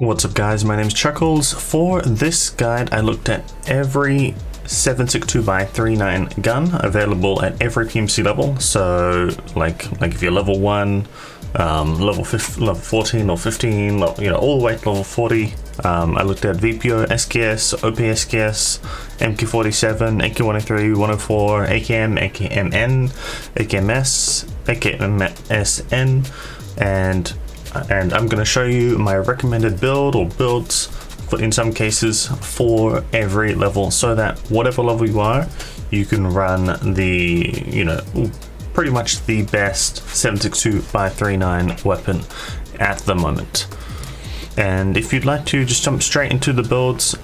What's up guys, my name is Chuckles. For this guide I looked at every 7.62x39 gun available at every PMC level. So like if you're level 1, level 14 or 15, all the way to level 40. I looked at VPO, SKS, OP SKS, MK47, AK103, 104, AKM, AKMN, AKMS, AKMSN, and I'm going to show you my recommended build or builds in some cases for every level, so that whatever level you are, you can run the pretty much the best 7.62x39 weapon at the moment. And if you'd like to just jump straight into the builds,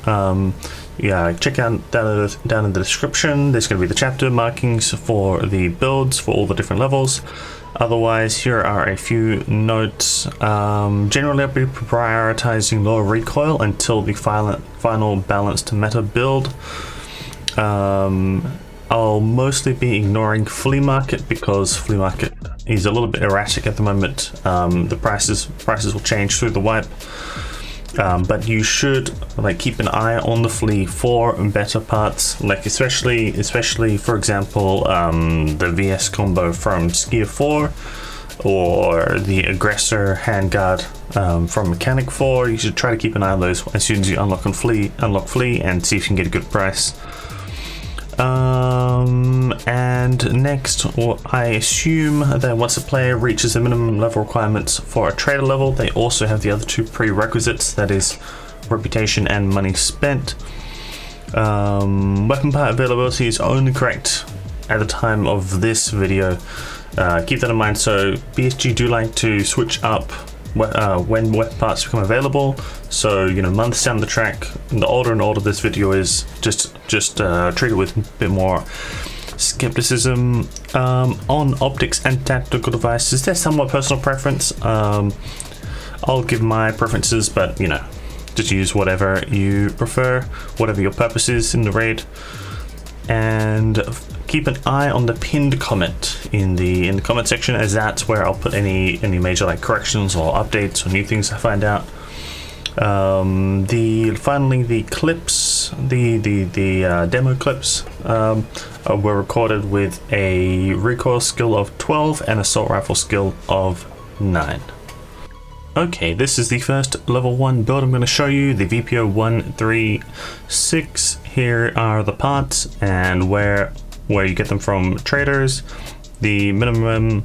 check out down in the description. There's going to be the chapter markings for the builds for all the different levels. Otherwise, here are a few notes. Generally, I'll be prioritizing lower recoil until the final balanced meta build. I'll mostly be ignoring Flea Market because Flea Market is a little bit erratic at the moment. The prices will change through the wipe. But you should keep an eye on the Flea for better parts, especially for example the VS combo from Skier 4 or the Aggressor handguard from Mechanic 4. You should try to keep an eye on those as soon as you unlock Flea and see if you can get a good price. And next, I assume that once a player reaches the minimum level requirements for a trader level, they also have the other two prerequisites, that is reputation and money spent. Weapon part availability is only correct at the time of this video. Keep that in mind. So BSG do like to switch up when weapon parts become available, so months down the track. The older and older this video is, just treat it with a bit more skepticism. On optics and tactical devices, there's somewhat personal preference. I'll give my preferences, but just use whatever you prefer, whatever your purpose is in the raid. And keep an eye on the pinned comment in the comment section, as that's where I'll put any major corrections or updates or new things I find out. Finally, the clips, the demo clips were recorded with a recoil skill of 12 and assault rifle skill of 9. Okay, this is the first level 1 build I'm going to show you, the VPO 136. Here are the parts and where you get them from traders, the minimum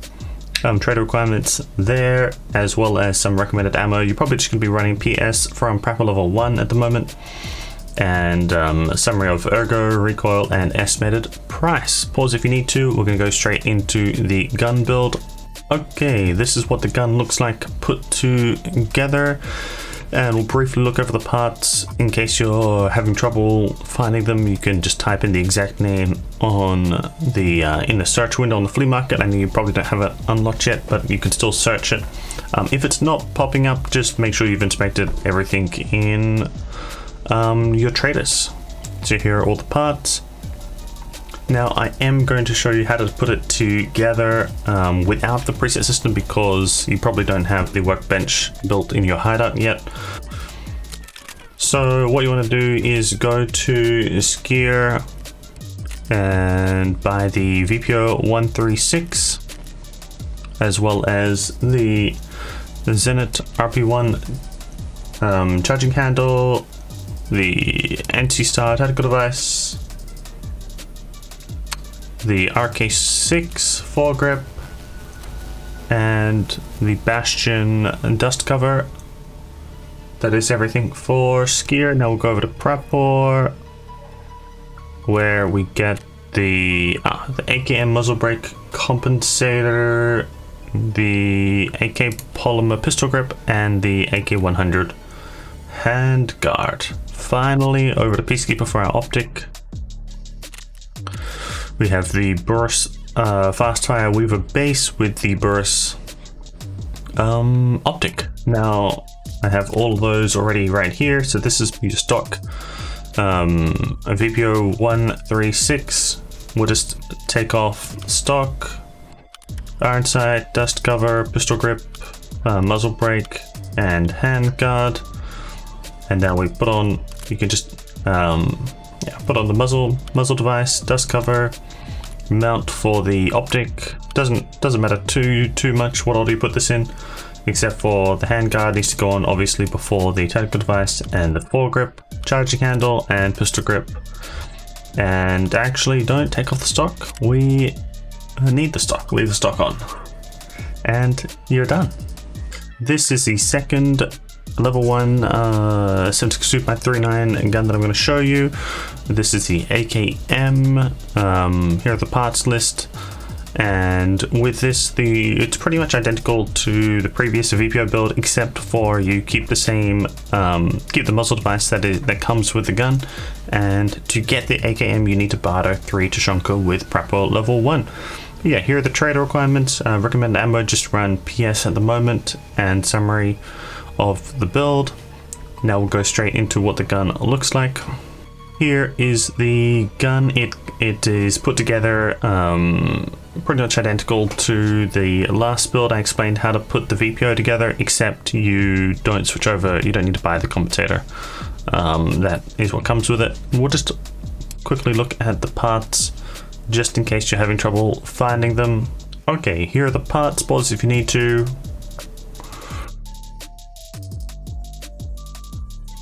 trader requirements there, as well as some recommended ammo. You're probably just going to be running PS from Prapor level 1 at the moment, and a summary of ergo, recoil, and estimated price. Pause if you need to. We're going to go straight into the gun build. Okay, this is what the gun looks like put together, and we'll briefly look over the parts. In case you're having trouble finding them, you can just type in the exact name on the in the search window on the Flea Market. I know you probably don't have it unlocked yet, but you can still search it. If it's not popping up, just make sure you've inspected everything in your traders. So here are all the parts. Now I am going to show you how to put it together without the preset system, because you probably don't have the workbench built in your hideout yet. So what you want to do is go to Skier and buy the VPO 136, as well as the Zenit RP1 charging handle, the anti-star tactical device, the RK6 foregrip, and the Bastion dust cover. That is everything for Skier. Now we'll go over to Prapor, where we get the AKM muzzle brake compensator, the AK polymer pistol grip, and the AK100 handguard. Finally, over to Peacekeeper for our optic. We have the Burris fast fire Weaver base with the Burris optic. Now I have all of those already right here. So this is your stock a VPO 136. We'll just take off stock, iron sight, dust cover, pistol grip, muzzle brake, and handguard. And now we put on, you can just put on the muzzle device, dust cover, mount for the optic. Doesn't matter too much what order you put this in, except for the handguard needs to go on obviously before the tactical device, and the foregrip, charging handle, and pistol grip. And actually, don't take off the stock. We need the stock. Leave the stock on, and you're done. This is the second level 1 76 Super 39 gun that I'm going to show you. This is the AKM. Here are the parts list. And with this, it's pretty much identical to the previous VPO build, except for you keep the same, keep the muzzle device that comes with the gun. And to get the AKM, you need to barter 3 Tushonka with Prepper level 1. Yeah, here are the trader requirements. Recommended ammo, just run PS at the moment, and summary of the build. Now we'll go straight into what the gun looks like. Here is the gun. It is put together pretty much identical to the last build. I explained how to put the VPO together, except you don't switch over, you don't need to buy the compensator. That is what comes with it. We'll just quickly look at the parts, just in case you're having trouble finding them. Okay, here are the parts. Pause if you need to.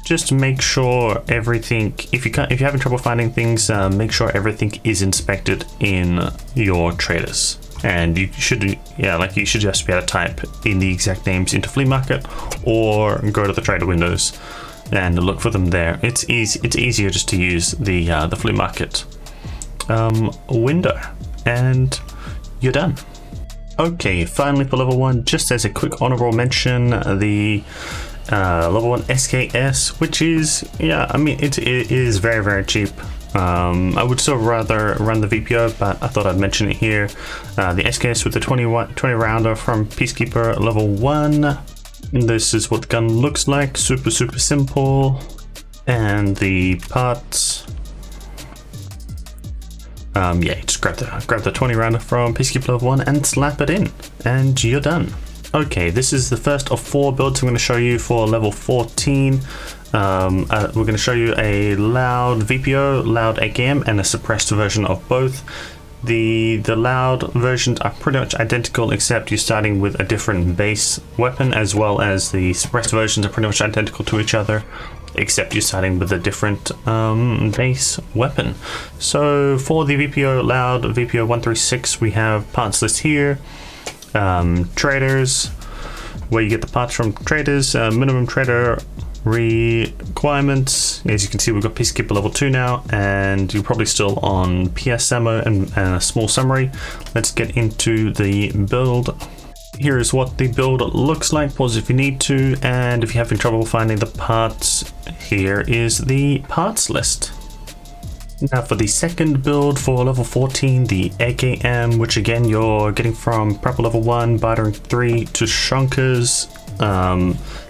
Just make sure everything, if you're having trouble finding things, make sure everything is inspected in your traders. And you should, you should just be able to type in the exact names into Flea Market, or go to the trader windows and look for them there. It's easier just to use the Flea Market window, and you're done. Okay, finally for level 1, just as a quick honorable mention, the level 1 SKS, which is, it is very cheap. I would still rather run the VPO, but I thought I'd mention it here. The SKS with the 20 rounder from Peacekeeper level 1. This is what the gun looks like. Super simple. And the parts, just grab the 20 rounder from Peacekeeper level 1 and slap it in, and you're done. Okay, this is the first of 4 builds I'm going to show you for level 14. We're going to show you a loud VPO, loud AKM, and a suppressed version of both. The loud versions are pretty much identical, except you're starting with a different base weapon, as well as the suppressed versions are pretty much identical to each other, except you're starting with a different base weapon. So for the VPO loud, VPO 136, we have parts list here. Traders, where you get the parts from traders, minimum trader requirements. As you can see, we've got Peacekeeper level 2 now, and you're probably still on PS ammo and a small summary. Let's get into the build. Here is what the build looks like. Pause if you need to, and if you're having trouble finding the parts, here is the parts list. Now for the second build for level 14, the AKM, which again you're getting from Prepper level 1, bartering 3 Tushonkas.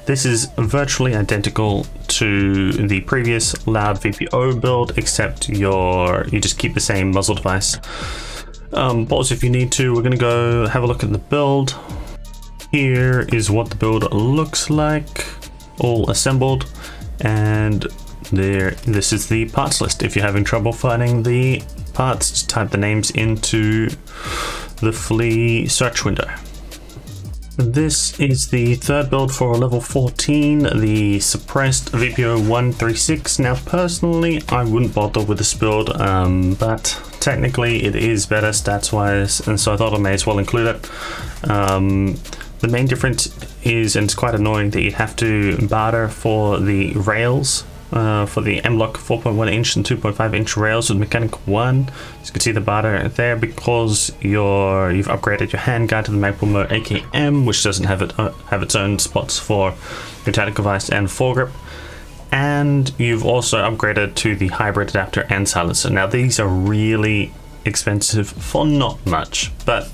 This is virtually identical to the previous loud VPO build, except you just keep the same muzzle device. Pause if you need to. We're going to go have a look at the build. Here is what the build looks like, all assembled, and this is the parts list. If you're having trouble finding the parts, just type the names into the Flea search window. This is the third build for level 14, the suppressed VPO 136. Now personally, I wouldn't bother with this build, but technically it is better stats wise, and so I thought I may as well include it. The main difference is, and it's quite annoying, that you have to barter for the rails, for the M-Lock 4.1 inch and 2.5 inch rails with mechanic 1. As you can see the barter there, because you've upgraded your handguard to the Maple Mode AKM, which doesn't have its own spots for your tactical device and foregrip. And you've also upgraded to the hybrid adapter and silencer. Now these are really expensive for not much, but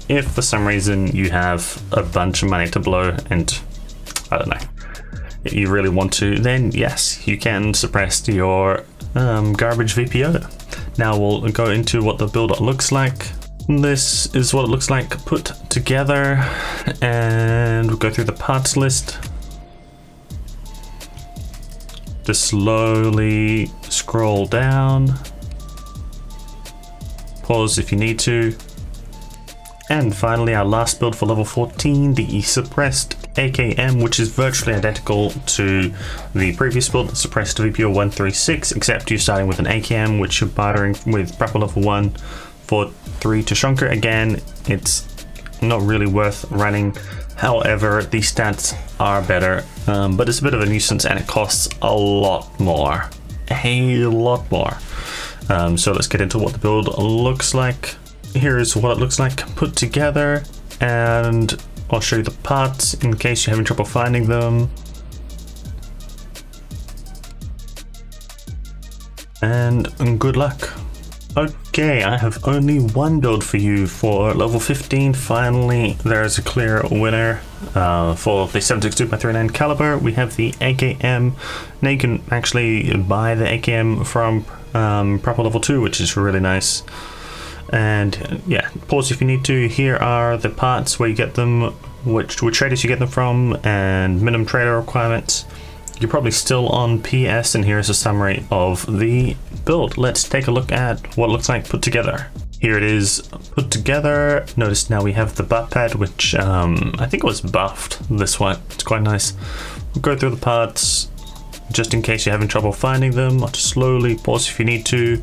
if for some reason you have a bunch of money to blow and I don't know, you really want to, then yes, you can suppress your garbage VPO. Now we'll go into what the build looks like. This is what it looks like put together, and we'll go through the parts list. Just slowly scroll down. Pause if you need to. And finally, our last build for level 14, the Suppressed AKM, which is virtually identical to the previous build, the Suppressed VPO 136, except you're starting with an AKM, which you're bartering with Grapple level 1 for 3 to Shunker. Again, it's not really worth running. However, the stats are better, but it's a bit of a nuisance and it costs a lot more. A lot more. So let's get into what the build looks like. Here's what it looks like put together, and I'll show you the parts in case you're having trouble finding them. And good luck. Okay, I have only one build for you for level 15. Finally, there's a clear winner for the 7.62x3.9 caliber. We have the AKM. Now you can actually buy the AKM from proper level 2, which is really nice. And yeah, pause if you need to. Here are the parts where you get them, which traders you get them from, and minimum trader requirements. You're probably still on PS, and here's a summary of the build. Let's take a look at what it looks like put together. Here it is put together. Notice now we have the butt pad, which I think was buffed this one. It's quite nice. We'll go through the parts just in case you're having trouble finding them. I'll just slowly pause if you need to.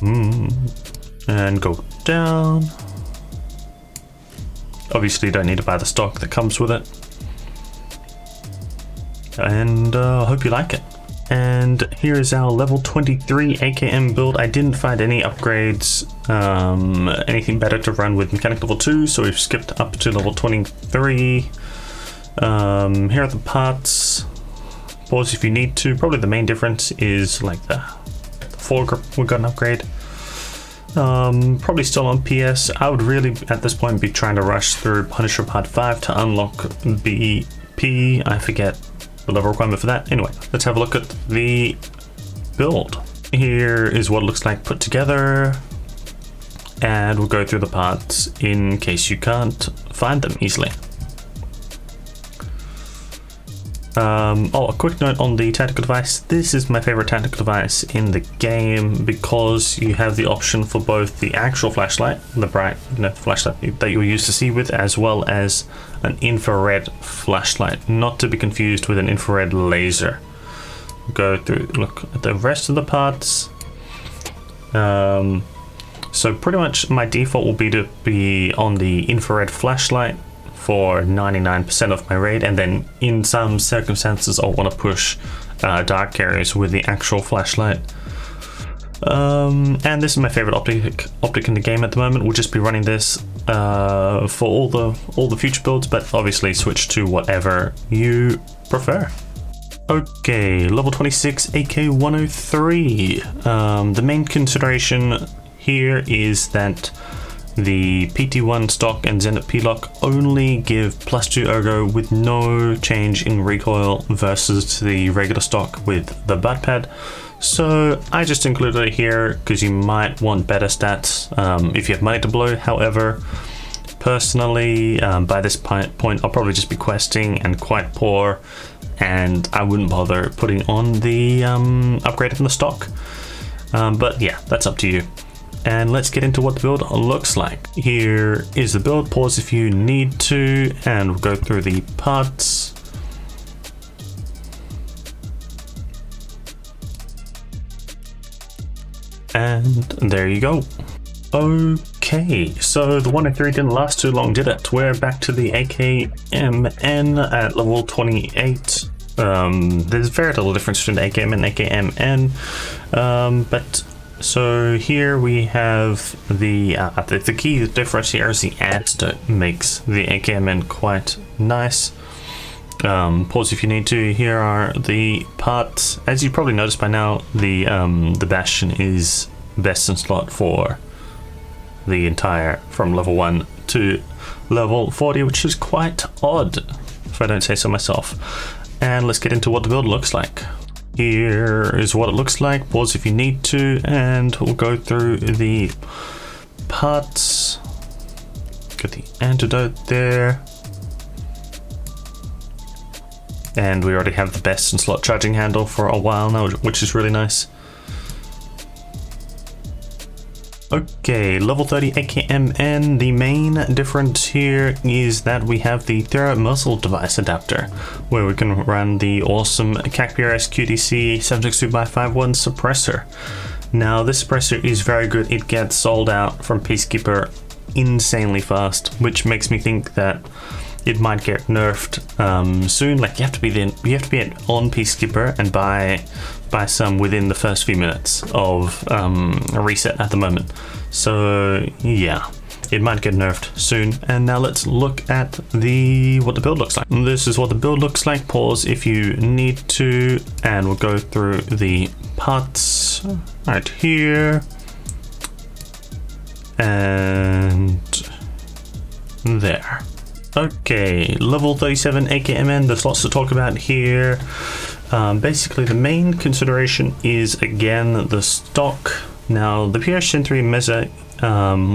And go down. Obviously you don't need to buy the stock that comes with it. And I hope you like it. And here is our level 23 AKM build. I didn't find any upgrades, anything better to run with mechanic level 2, so we've skipped up to level 23. Here are the parts. Pause if you need to. Probably the main difference is like the foregrip, we got an upgrade. Probably still on PS. I would really at this point be trying to rush through Punisher Part 5 to unlock BP. I forget the level requirement for that. Anyway, let's have a look at the build. Here is what it looks like put together, and we'll go through the parts in case you can't find them easily. A quick note on the tactical device. This is my favorite tactical device in the game because you have the option for both the actual flashlight, the bright flashlight that you're used to see with, as well as an infrared flashlight, not to be confused with an infrared laser. Go through, look at the rest of the parts. So pretty much my default will be to be on the infrared flashlight for 99% of my raid, and then in some circumstances I'll want to push dark areas with the actual flashlight. And this is my favorite optic in the game at the moment. We'll just be running this for all the future builds, but obviously switch to whatever you prefer. Okay, level 26 AK103. The main consideration here is that the PT1 stock and Zenit P-Lock only give +2 ergo with no change in recoil versus the regular stock with the butt pad. So I just included it here because you might want better stats if you have money to blow. However, personally, by this point I'll probably just be questing and quite poor, and I wouldn't bother putting on the upgrade from the stock. But yeah, that's up to you. And let's get into what the build looks like. Here is the build. Pause if you need to, and we'll go through the parts. And there you go. Okay, so the 103 didn't last too long, did it? We're back to the AKMN at level 28. There's very little difference between AKM and AKMN, but so here we have the key difference here is the ADST makes the AKMN quite nice. Pause if you need to. Here are the parts. As you probably noticed by now, the Bastion is best in slot for the entire from level 1 to level 40, which is quite odd if I don't say so myself. And let's get into what the build looks like. Here is what it looks like. Pause if you need to, and we'll go through the parts. Got the antidote there. and we already have the best in slot charging handle for a while now, which is really nice. Okay, level 30 AKMN. The main difference here is that we have the Thera muzzle device adapter, where we can run the awesome CACPRS QDC 762x51 suppressor. Now, this suppressor is very good. It gets sold out from Peacekeeper insanely fast, which makes me think that it might get nerfed soon. Like you have to be on Peacekeeper and buy some within the first few minutes of a reset at the moment. So yeah, it might get nerfed soon. And now let's look at what the build looks like. This is what the build looks like. Pause if you need to, and we'll go through the parts right here and there. Okay, level 37 AKMN, there's lots to talk about here. Basically, the main consideration is, again, the stock. Now, the PS Gen 3 Mesa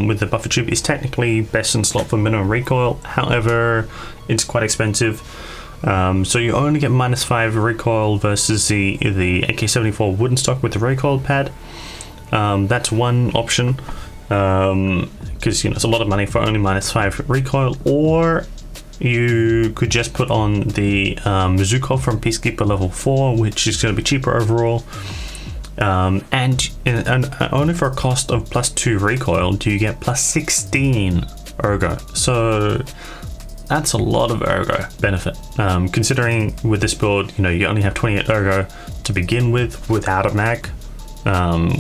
with the buffer tube is technically best in slot for minimum recoil. However, it's quite expensive. So you only get -5 recoil versus the AK-74 wooden stock with the recoil pad. That's one option. Because it's a lot of money for only -5 recoil, or you could just put on the Zukov from Peacekeeper level 4, which is going to be cheaper overall, and only for a cost of +2 recoil do you get +16 ergo. So that's a lot of ergo benefit, considering with this build you only have 28 ergo to begin with without a mag.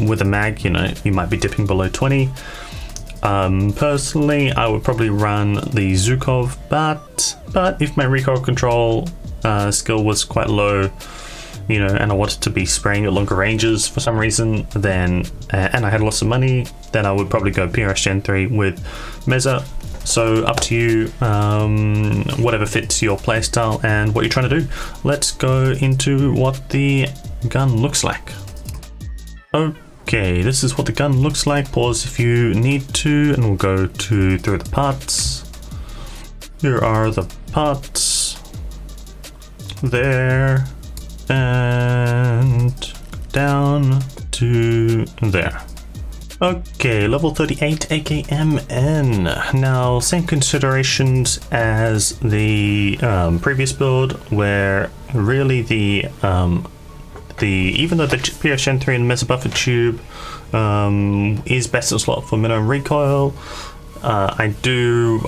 With a mag, you might be dipping below 20. Personally, I would probably run the Zukov, but if my recoil control skill was quite low, and I wanted to be spraying at longer ranges for some reason, then and I had lots of money, then I would probably go PRS Gen 3 with Mesa. So up to you, whatever fits your playstyle and what you're trying to do. Let's go into what the gun looks like. Okay, this is what the gun looks like. Pause if you need to, and we'll go through the parts. Here are the parts. There, and down to there. Okay, level 38 AKMN. Now, same considerations as the previous build, where really even though the PS Gen 3 and Mesa buffer tube is best in slot for minimum recoil, I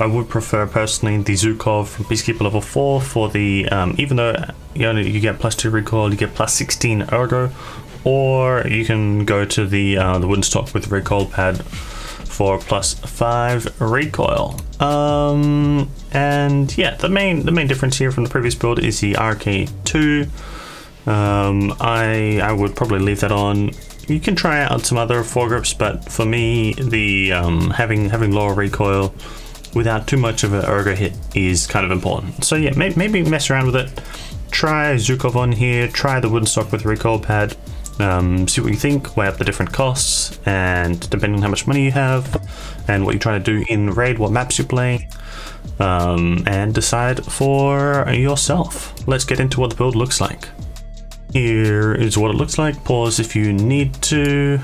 would prefer personally the Zukov from Peacekeeper level 4 for the even though you get +2 recoil, you get +16 ergo, or you can go to the wooden stock with recoil pad for +5 recoil. And yeah, the main difference here from the previous build is the RK2. I would probably leave that on. You can try out some other foregrips, but for me, the having lower recoil without too much of an ergo hit is kind of important. So yeah, maybe mess around with it. Try Zukov on here. Try the wooden stock with recoil pad. See what you think. Weigh up the different costs, and depending on how much money you have and what you're trying to do in raid, what maps you're playing, and decide for yourself. Let's get into what the build looks like. Here is what it looks like. Pause if you need to,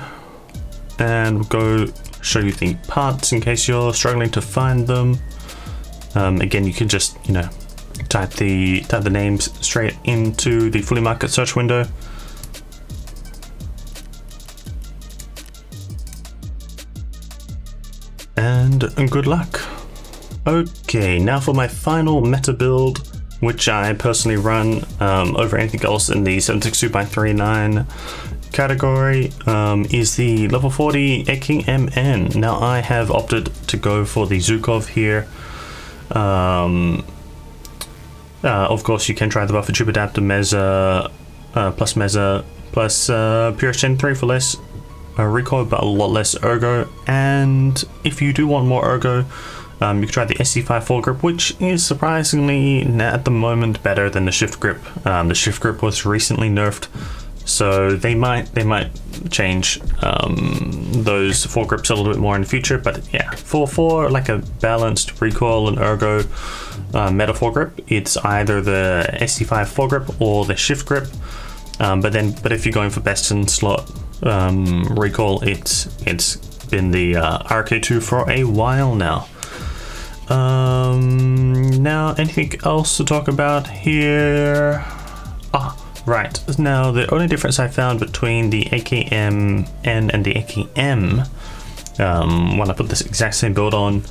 and we'll go show you the parts in case you're struggling to find them. Again, you can just type the names straight into the Flea Market search window. And good luck. Okay, now for my final meta build, which I personally run over anything else in the 762x39 category, is the level 40 AKMN. Now I have opted to go for the Zukov here. Of course, you can try the buffer tube adapter Mesa plus PRS Gen 3 for less recoil, but a lot less ergo. And if you do want more ergo, you can try the SC5 foregrip, which is surprisingly at the moment better than the shift grip. The shift grip was recently nerfed, So they might change those foregrips a little bit more in the future. But yeah, for like a balanced recoil and ergo meta foregrip, it's either the SC5 foregrip or the shift grip. But if you're going for best in slot recoil, it's been the RK2 for a while now. Now, anything else to talk about here? Right, now the only difference I found between the AKMN and the AKM, when I put this exact same build on,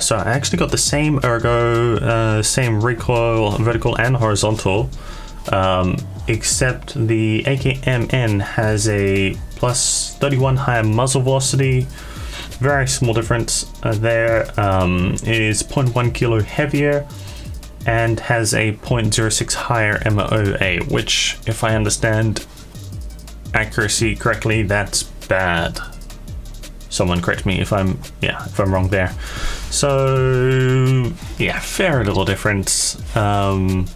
so I actually got the same ergo, same recoil, vertical and horizontal, except the AKMN has a plus 31 higher muzzle velocity. Very small difference there. Is 0.1 kilo heavier and has a 0.06 higher MOA, which, if I understand accuracy correctly, that's bad. Someone correct me if I'm wrong there. So yeah, very little difference. I'd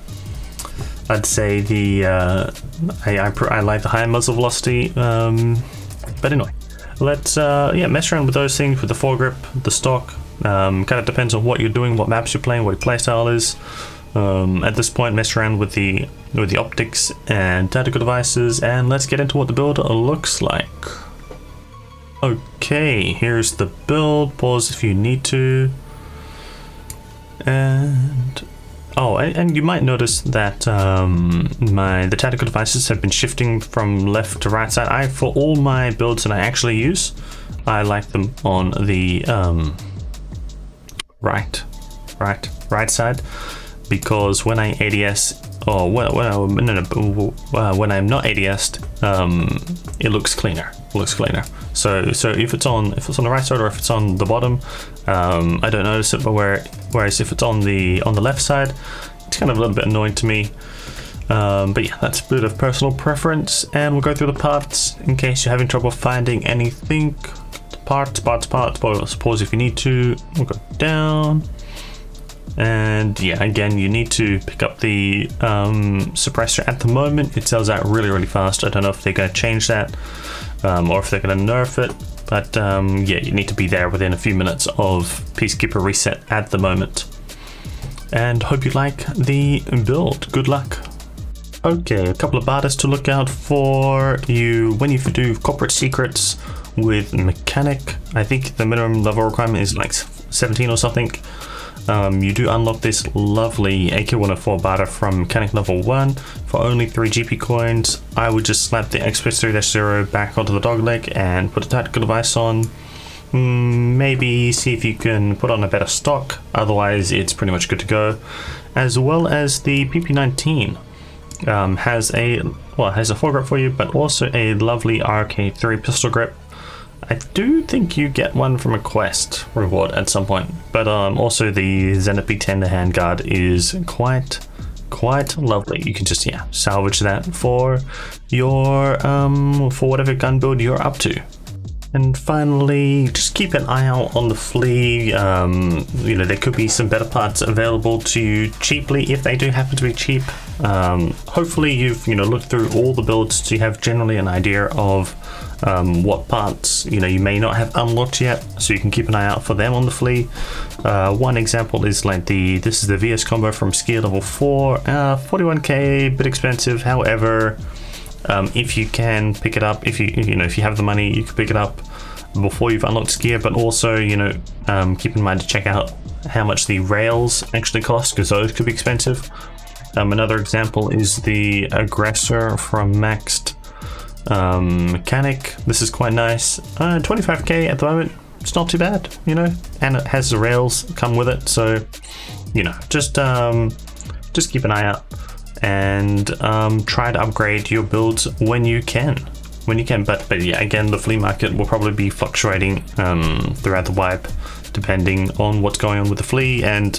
say the I like the higher muzzle velocity, but anyway, let's mess around with those things with the foregrip, the stock. Kind of depends on what you're doing, what maps you're playing, what your playstyle is. At this point, mess around with the optics and tactical devices, and let's get into what the build looks like. Okay, here's the build. Pause if you need to. And you might notice that the tactical devices have been shifting from left to right side. For all my builds that I actually use, I like them on the right side, because when I ADS, or when I'm not ADS'd, it looks cleaner. So if it's on the right side or if it's on the bottom, I don't notice it. But whereas if it's on the left side, it's kind of a little bit annoying to me. But yeah, that's a bit of personal preference, and we'll go through the parts in case you're having trouble finding anything. Parts. Pause if you need to. We'll go down. And yeah, again, you need to pick up the suppressor. At the moment, it sells out really fast. I don't know if they're going to change that or if they're going to nerf it. But yeah, you need to be there within a few minutes of Peacekeeper reset at the moment. And hope you like the build. Good luck. Okay, a couple of Barters to look out for you when you do corporate secrets with mechanic. I think the minimum level requirement is like 17 or something. You do unlock this lovely AK-104 Barter from mechanic level 1 for only 3 GP coins. I would just slap the Express 3-0 back onto the dogleg and put a tactical device on. Maybe see if you can put on a better stock, otherwise it's pretty much good to go. As well as the PP19 has a foregrip for you, but also a lovely RK3 pistol grip. I do think you get one from a quest reward at some point, but also the Zenith B10 handguard is quite lovely. You can just salvage that for your for whatever gun build you're up to. And finally, just keep an eye out on the Flea. There could be some better parts available to you cheaply if they do happen to be cheap. Hopefully you've looked through all the builds so you have generally an idea of what parts you may not have unlocked yet, so you can keep an eye out for them on the Flea. One example is like this is the VS combo from Skier level 4, 41k, bit expensive. However, if you can pick it up, if you have the money, you can pick it up before you've unlocked Skier. But also keep in mind to check out how much the rails actually cost, because those could be expensive. Another example is the Aggressor from Maxed Mechanic. This is quite nice. 25k at the moment. It's not too bad, and it has the rails come with it, so just keep an eye out and try to upgrade your builds when you can. But yeah, again, the flea market will probably be fluctuating throughout the wipe, depending on what's going on with the Flea, and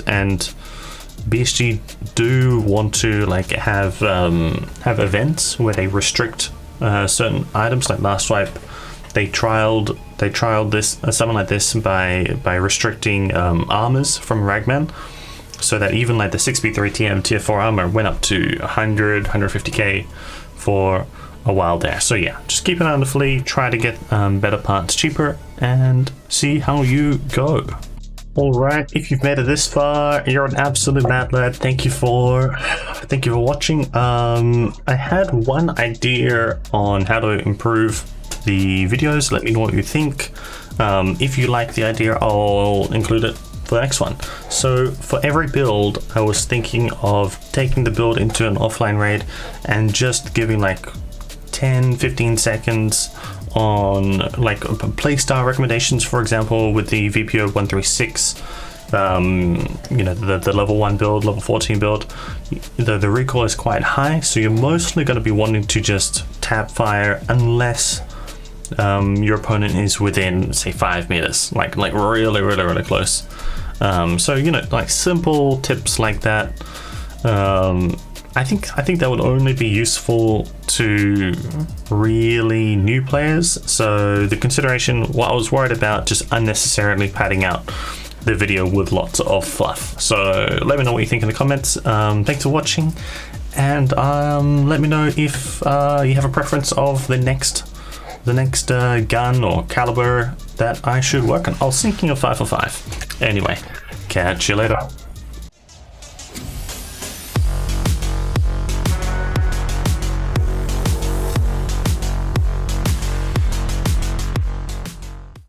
BSG do want to have events where they restrict certain items. Like last wipe, they trialed this something like this by restricting armors from Ragman, so that even like the 6B3 TM tier 4 armor went up to 100, 150k for a while there. So yeah, just keep an eye on the Flea, try to get better parts cheaper, and see how you go. Alright, if you've made it this far, you're an absolute mad lad. Thank you for watching. I had one idea on how to improve the videos. Let me know what you think. If you like the idea, I'll include it for the next one. So for every build, I was thinking of taking the build into an offline raid and just giving like 10-15 seconds on like playstyle recommendations. For example, with the VPO 136, you know, the level 1 build, level 14 build, the recoil is quite high, so you're mostly going to be wanting to just tap fire unless your opponent is within, say, 5 meters, like really close. So, you know, like simple tips like that. I think that would only be useful to really new players. So the consideration, what I was worried about, just unnecessarily padding out the video with lots of fluff. So let me know what you think in the comments. Thanks for watching, and let me know if you have a preference of the next gun or caliber that I should work on. I was thinking of 545. Anyway, catch you later.